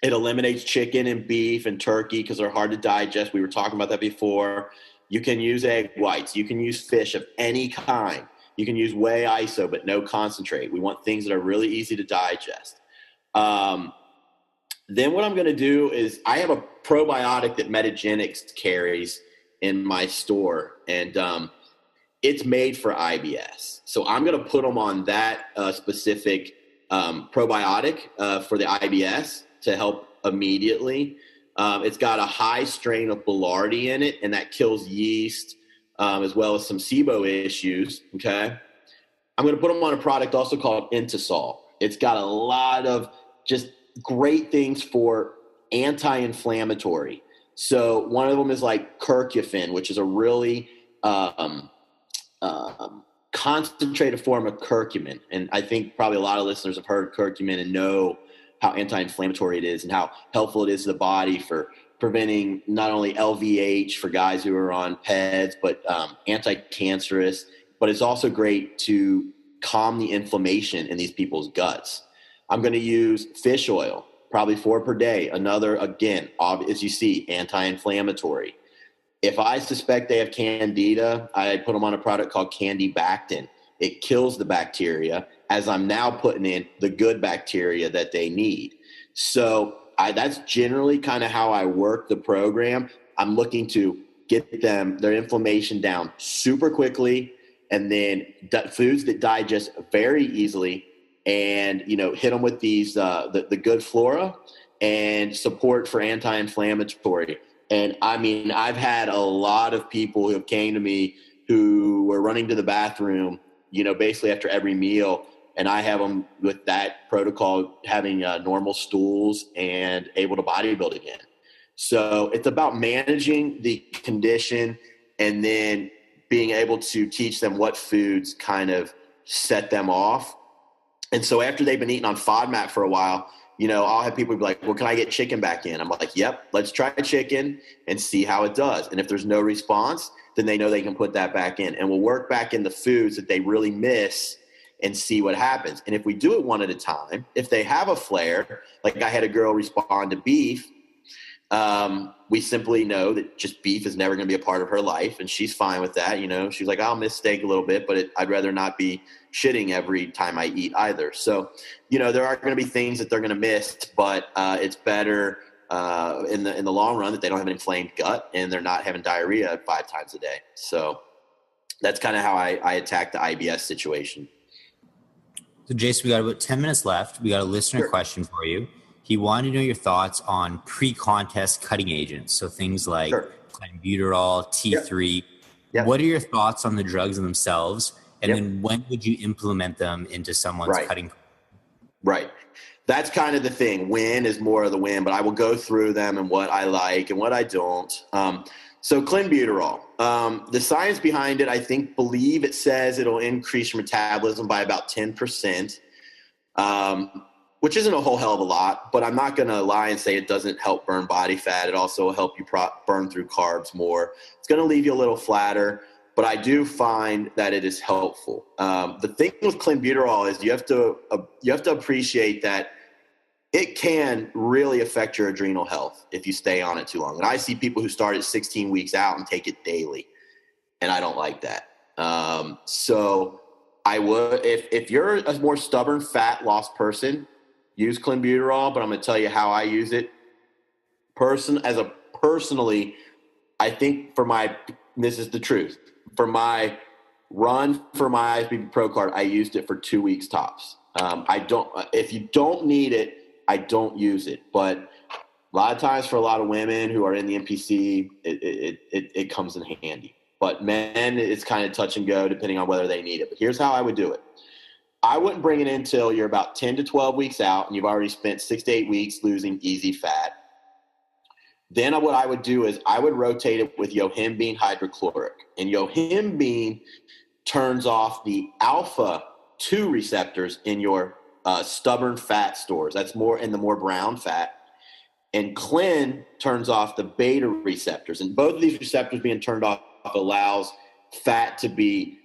It eliminates chicken and beef and turkey because they're hard to digest. We were talking about that before. You can use egg whites. You can use fish of any kind. You can use whey iso, but no concentrate. We want things that are really easy to digest. Then what I'm going to do is, I have a probiotic that Metagenics carries in my store, and it's made for IBS. So I'm going to put them on that specific probiotic for the IBS to help immediately. It's got a high strain of Boulardii in it, and that kills yeast, as well as some SIBO issues, okay? I'm going to put them on a product also called Intisol. It's got a lot of just great things for anti-inflammatory. So one of them is like curcumin, which is a really concentrated form of curcumin. And I think probably a lot of listeners have heard of curcumin and know how anti-inflammatory it is and how helpful it is to the body for preventing not only LVH for guys who are on PEDs, but anti-cancerous. But it's also great to calm the inflammation in these people's guts. I'm going to use fish oil, probably 4 per day. Another, again, as you see, anti-inflammatory. If I suspect they have candida, I put them on a product called Candibactin. It kills the bacteria, as I'm now putting in the good bacteria that they need. So that's generally kind of how I work the program. I'm looking to get their inflammation down super quickly, and then foods that digest very easily, and hit them with these the good flora and support for anti-inflammatory. And I mean, I've had a lot of people who have came to me who were running to the bathroom, basically after every meal, and I have them with that protocol having normal stools and able to bodybuild again. So it's about managing the condition and then being able to teach them what foods kind of set them off. And so after they've been eating on FODMAP for a while, I'll have people be like, well, can I get chicken back in? I'm like, yep, let's try chicken and see how it does. And if there's no response, then they know they can put that back in. And we'll work back in the foods that they really miss and see what happens. And if we do it one at a time, if they have a flare, like I had a girl respond to beef, we simply know that just beef is never going to be a part of her life. And she's fine with that. She's like, I'll miss steak a little bit, but I'd rather not be shitting every time I eat either. So, there are going to be things that they're going to miss, but it's better in the long run that they don't have an inflamed gut and they're not having diarrhea 5 times a day. So that's kind of how I attack the IBS situation. So Jason, we got about 10 minutes left. We got a listener question for you. He wanted to know your thoughts on pre-contest cutting agents. So things like clenbuterol, T3. Yep. What are your thoughts on the drugs themselves? And then when would you implement them into someone's cutting? Right. That's kind of the thing. When is more of the win, but I will go through them and what I like and what I don't. So clenbuterol, the science behind it, believe it says it'll increase your metabolism by about 10%, which isn't a whole hell of a lot, but I'm not going to lie and say it doesn't help burn body fat. It also will help you burn through carbs more. It's going to leave you a little flatter, but I do find that it is helpful. The thing with clenbuterol is you have to appreciate that it can really affect your adrenal health if you stay on it too long. And I see people who start at 16 weeks out and take it daily, and I don't like that. So I would, if you're a more stubborn fat loss person, use clenbuterol, but I'm going to tell you how I use it. Personally, I think this is the truth. For my run for my IFBB Pro card, I used it for 2 weeks tops. If you don't need it, I don't use it, but a lot of times for a lot of women who are in the NPC, it comes in handy. But men, it's kind of touch and go depending on whether they need it. But here's how I would do it. I wouldn't bring it in until you're about 10 to 12 weeks out and you've already spent 6 to 8 weeks losing easy fat. Then what I would do is I would rotate it with yohimbine hydrochloric. And yohimbine turns off the alpha-2 receptors in your stubborn fat stores. That's more in the more brown fat. And clen turns off the beta receptors. And both of these receptors being turned off allows fat to be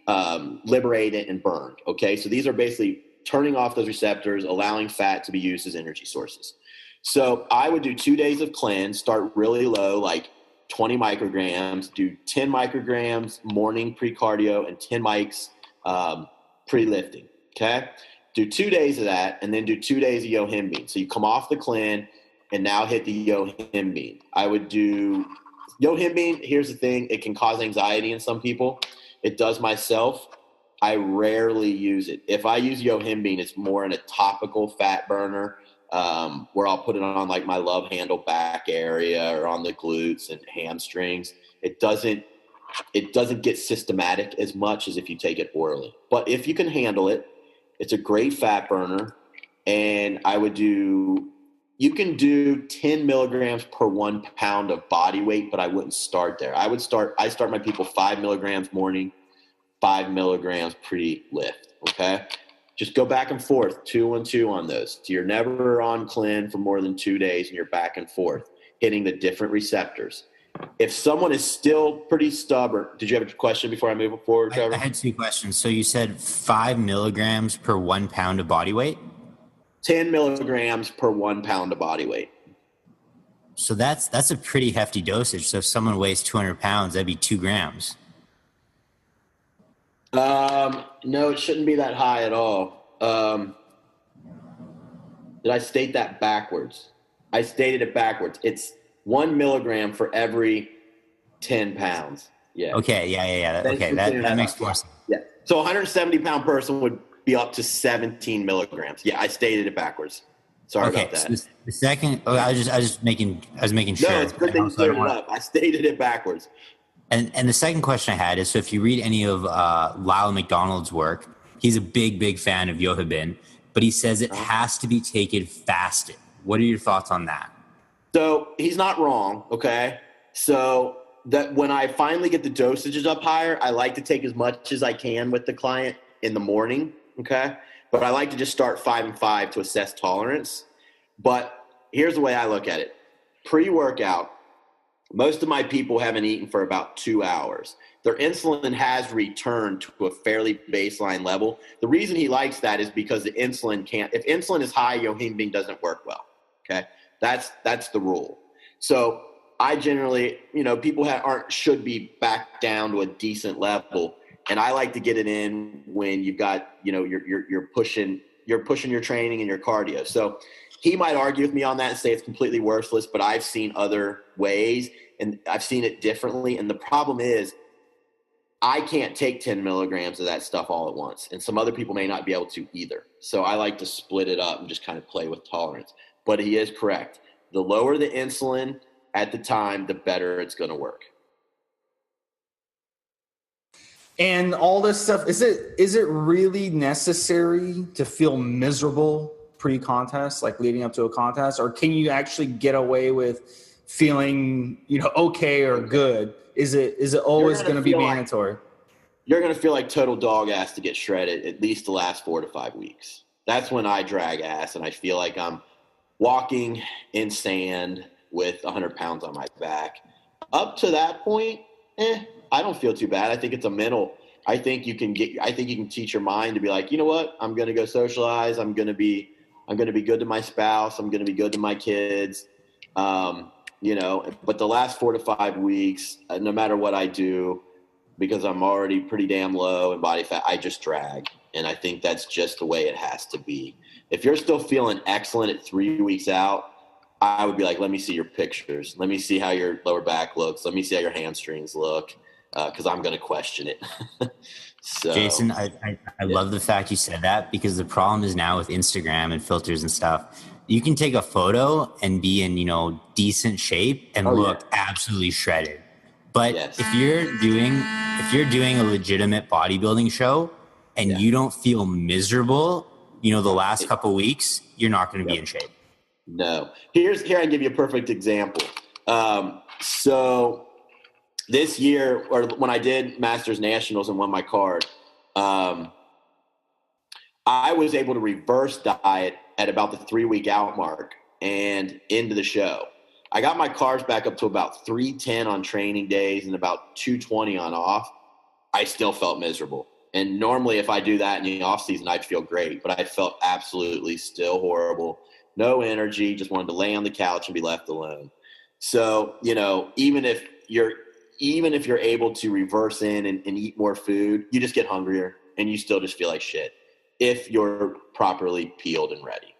liberated and burned. Okay, so these are basically turning off those receptors, allowing fat to be used as energy sources. So I would do 2 days of clen, start really low, like 20 micrograms, do 10 micrograms morning pre-cardio and 10 mics pre-lifting. Okay. Do 2 days of that and then do 2 days of yohimbine. So you come off the clen and now hit the yohimbine. I would do yohimbine. Here's the thing. It can cause anxiety in some people. It does myself. I rarely use it. If I use yohimbine, it's more in a topical fat burner where I'll put it on like my love handle back area or on the glutes and hamstrings. It doesn't get systematic as much as if you take it orally. But if you can handle it, it's a great fat burner, and you can do 10 milligrams per 1 pound of body weight, but I wouldn't start there. I start my people 5 milligrams morning, 5 milligrams pre-lift, okay? Just go back and forth, 2 and 2 on those. So you're never on clen for more than 2 days, and you're back and forth, hitting the different receptors. If someone is still pretty stubborn, did you have a question before I move forward, Trevor? I had 2 questions. So you said 5 milligrams per 1 pound of body weight? 10 milligrams per 1 pound of body weight. So that's a pretty hefty dosage. So if someone weighs 200 pounds, that'd be 2 grams. No, it shouldn't be that high at all. Did I state that backwards? I stated it backwards. It's 1 milligram for every 10 pounds. Yeah. Okay. Yeah. Okay. That makes more sense. Yeah. So a 170-pound person would be up to 17 milligrams. Yeah. I stated it backwards. Sorry about that. So the second, I was making sure. No, it's good that you cleared it up. I stated it backwards. And the second question I had is, so if you read any of Lyle McDonald's work, he's a big fan of yohimbine, but he says it has to be taken fasted. What are your thoughts on that? So he's not wrong, okay? So that when I finally get the dosages up higher, I like to take as much as I can with the client in the morning, okay? But I like to just start 5 and 5 to assess tolerance. But here's the way I look at it. Pre-workout, most of my people haven't eaten for about 2 hours. Their insulin has returned to a fairly baseline level. The reason he likes that is because the insulin can't – if insulin is high, yohimbine doesn't work well, okay? That's the rule. So I generally, people should be back down to a decent level And I like to get it in when you've got, you're pushing your training and your cardio. So he might argue with me on that and say it's completely worthless, but I've seen other ways and I've seen it differently. And the problem is I can't take 10 milligrams of that stuff all at once. And some other people may not be able to either. So I like to split it up and just kind of play with tolerance. But he is correct. The lower the insulin at the time, the better it's going to work. And all this stuff, is it really necessary to feel miserable pre-contest, like leading up to a contest? Or can you actually get away with feeling, okay or good? Is it always going to be mandatory? You're going to feel like total dog ass to get shredded at least the last 4 to 5 weeks. That's when I drag ass and I feel like I'm walking in sand with 100 pounds on my back. Up to that point, I don't feel too bad. I think it's a mental. I think you can teach your mind to be like, you know what? I'm going to go socialize. I'm going to be good to my spouse. I'm going to be good to my kids. But the last 4 to 5 weeks, no matter what I do, because I'm already pretty damn low in body fat, I just drag. And I think that's just the way it has to be. If you're still feeling excellent at 3 weeks out, I would be like, let me see your pictures. Let me see how your lower back looks. Let me see how your hamstrings look, because I'm going to question it. So, Jason, I love the fact you said that, because the problem is now with Instagram and filters and stuff, you can take a photo and be in, decent shape and look absolutely shredded. But if you're doing a legitimate bodybuilding show and you don't feel miserable, the last couple weeks, you're not going to be in shape. No. Here I give you a perfect example. So this year, or when I did Masters Nationals and won my card, I was able to reverse diet at about the 3 week out mark and into the show. I got my carbs back up to about 310 on training days and about 220 on off. I still felt miserable. And normally if I do that in the off season, I'd feel great, but I felt absolutely still horrible. No energy, just wanted to lay on the couch and be left alone. So, even if you're able to reverse in and eat more food, you just get hungrier and you still just feel like shit if you're properly peeled and ready.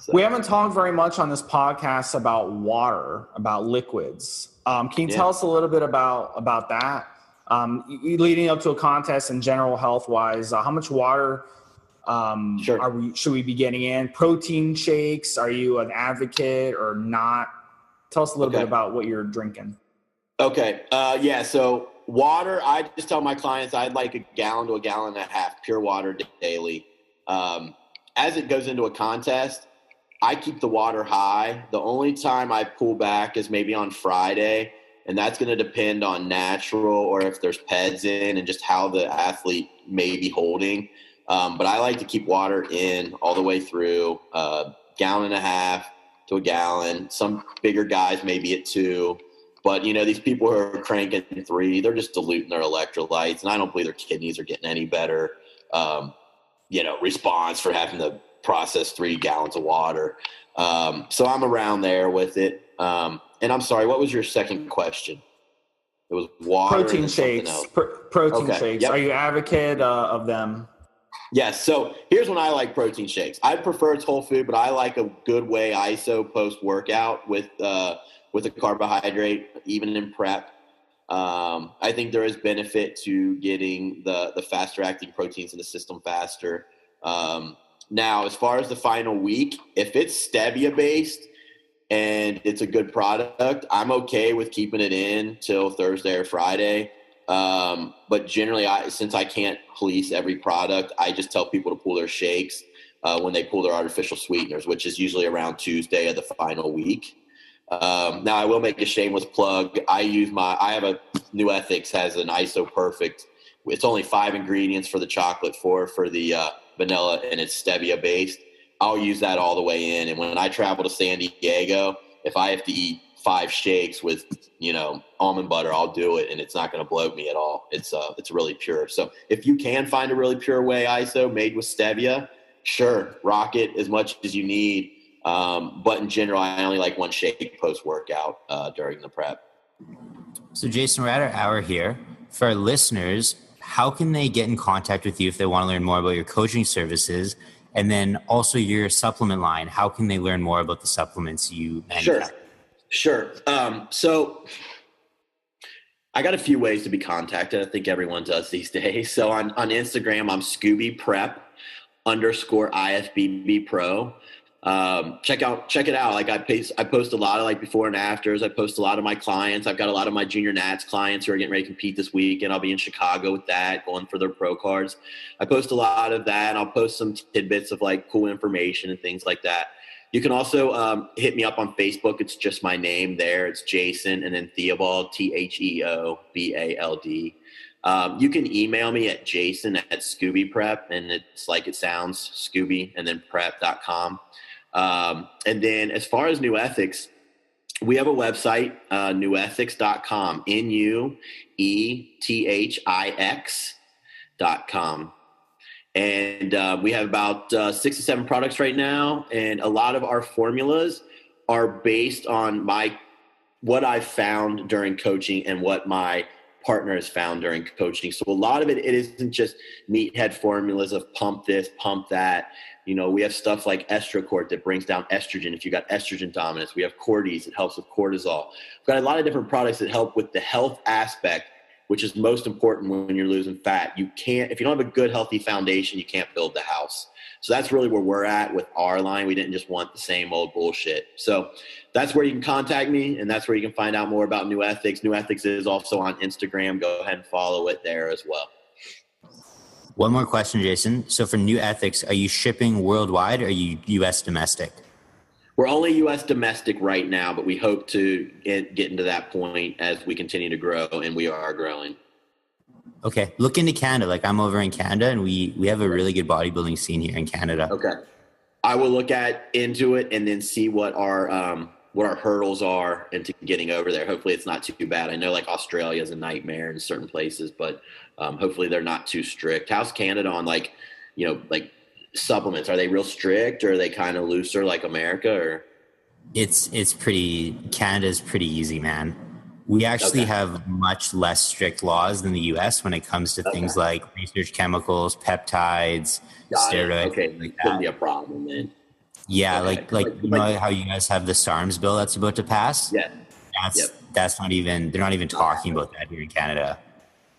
So. We haven't talked very much on this podcast about water, about liquids. Can you tell us a little bit about that? Leading up to a contest in general health-wise, how much water should we be getting in? Protein shakes, are you an advocate or not? Tell us a little bit about what you're drinking. Okay. So water, I just tell my clients I'd like a gallon to a gallon and a half pure water daily. As it goes into a contest, I keep the water high. The only time I pull back is maybe on Friday, and that's going to depend on natural or if there's PEDs in and just how the athlete may be holding. But I like to keep water in all the way through, gallon and a half to a gallon. Some bigger guys maybe at 2. But, these people who are cranking 3, they're just diluting their electrolytes, and I don't believe their kidneys are getting any better, response for having to process 3 gallons of water. So I'm around there with it. And I'm sorry, what was your second question? It was water. Protein shakes. Protein shakes. Yep. Are you an advocate of them? Yes. So here's when I like protein shakes. I prefer it's whole food, but I like a good whey ISO post workout with a carbohydrate, even in prep. I think there is benefit to getting the faster acting proteins in the system faster. Now, as far as the final week, if it's stevia based and it's a good product, I'm okay with keeping it in till Thursday or Friday. But generally, since I can't police every product, I just tell people to pull their shakes when they pull their artificial sweeteners, which is usually around Tuesday of the final week. Now, I will make a shameless plug. I have a New Ethics has an ISO Perfect. It's only 5 ingredients for the chocolate, 4 for the vanilla, and it's stevia based. I'll use that all the way in. And when I travel to San Diego, if I have to eat 5 shakes with, almond butter, I'll do it. And it's not going to bloat me at all. It's really pure. So if you can find a really pure whey ISO made with stevia, sure, rock it as much as you need. But in general, I only like 1 shake post workout, during the prep. So Jason, we're at our hour here. For our listeners, how can they get in contact with you if they want to learn more about your coaching services? And then also your supplement line, how can they learn more about the supplements you manufacture? Sure. So I got a few ways to be contacted. I think everyone does these days. So on Instagram, I'm ScoobyPrep_IFBB Pro. Check it out. Like I post a lot of like before and afters. I post a lot of my clients. I've got a lot of my junior Nats clients who are getting ready to compete this week, and I'll be in Chicago with that, going for their pro cards. I post a lot of that. I'll post some tidbits of like cool information and things like that. You can also hit me up on Facebook. It's just my name there. It's Jason and then Theobald, Theobald. You can email me at jason@ScoobyPrep, and it's like it sounds, Scooby and then prep.com. And then as far as New Ethics, we have a website, newethics.com, NUETHIX.com. And we have about 6 to 7 products right now. And a lot of our formulas are based on what I've found during coaching and what my partner has found during coaching. So a lot of it isn't just meathead formulas of pump this, pump that. You know, we have stuff like Estrocort that brings down estrogen if you got estrogen dominance. We have Cordy's that helps with cortisol. We've got a lot of different products that help with the health aspect, which is most important when you're losing fat. If you don't have a good, healthy foundation, you can't build the house. So that's really where we're at with our line. We didn't just want the same old bullshit. So that's where you can contact me, and that's where you can find out more about New Ethics. New Ethics is also on Instagram. Go ahead and follow it there as well. One more question, Jason. So for New Ethics, are you shipping worldwide or are you U.S. domestic? We're only U.S. domestic right now, but we hope to get into that point as we continue to grow, and we are growing. Okay. Look into Canada. Like I'm over in Canada, and we have a really good bodybuilding scene here in Canada. Okay. I will look into it and then see what our hurdles are into getting over there. Hopefully it's not too bad. I know like Australia is a nightmare in certain places, but hopefully they're not too strict. How's Canada on like supplements? Are they real strict, or are they kind of looser like America? Or Canada's pretty easy, man. We actually have much less strict laws than the US when it comes to things like research chemicals, peptides, steroids. Okay, like couldn't be a problem, man. Yeah, like you know how you guys have the SARMs bill that's about to pass? Yeah. That's not even, they're not even talking about that here in Canada.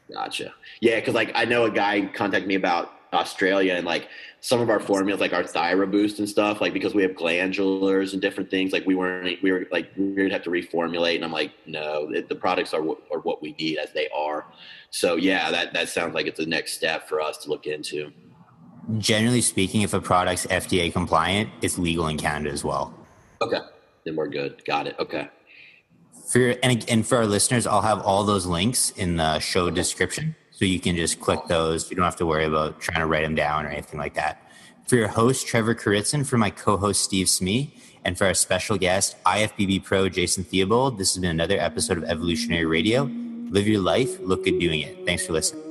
Gotcha. Yeah, because like I know a guy contacted me about Australia, and like some of our formulas, like our Thyra Boost and stuff, like because we have glandulars and different things, like we would have to reformulate, and I'm like, no, the products are what we need as they are. So yeah, that sounds like it's the next step for us to look into. Generally speaking, if a product's FDA compliant, it's legal in Canada as well. Okay, then we're good. Got it. Okay. For our listeners, I'll have all those links in the show description. So you can just click those. You don't have to worry about trying to write them down or anything like that. For your host, Trevor Kouritzin, for my co-host, Steve Smee, and for our special guest, IFBB Pro, Jason Theobald, this has been another episode of Evolutionary Radio. Live your life. Look good doing it. Thanks for listening.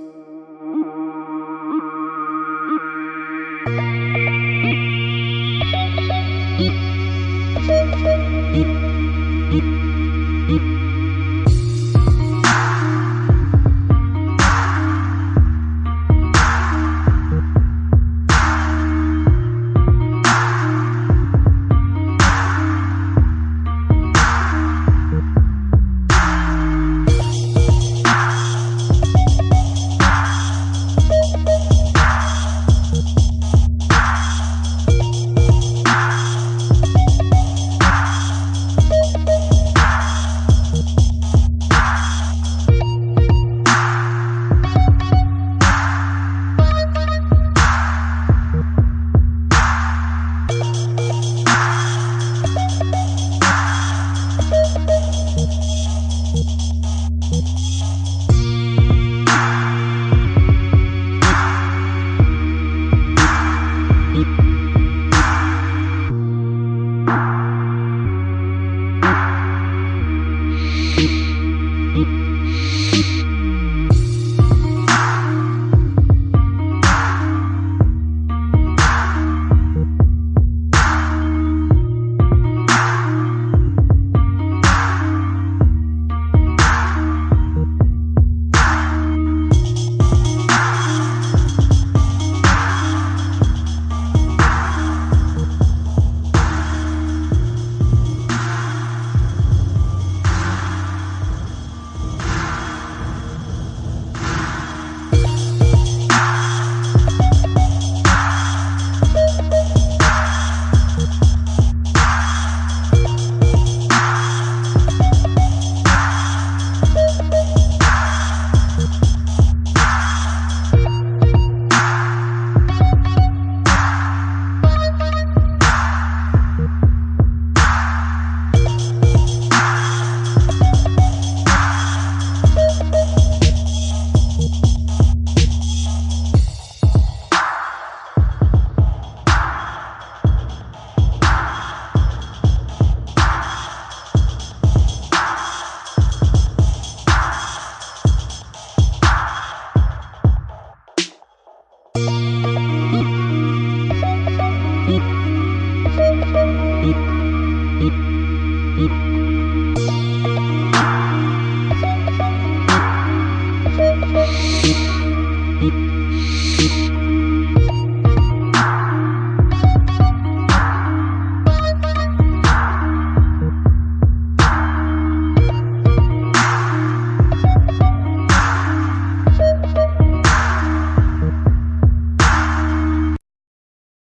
Bye.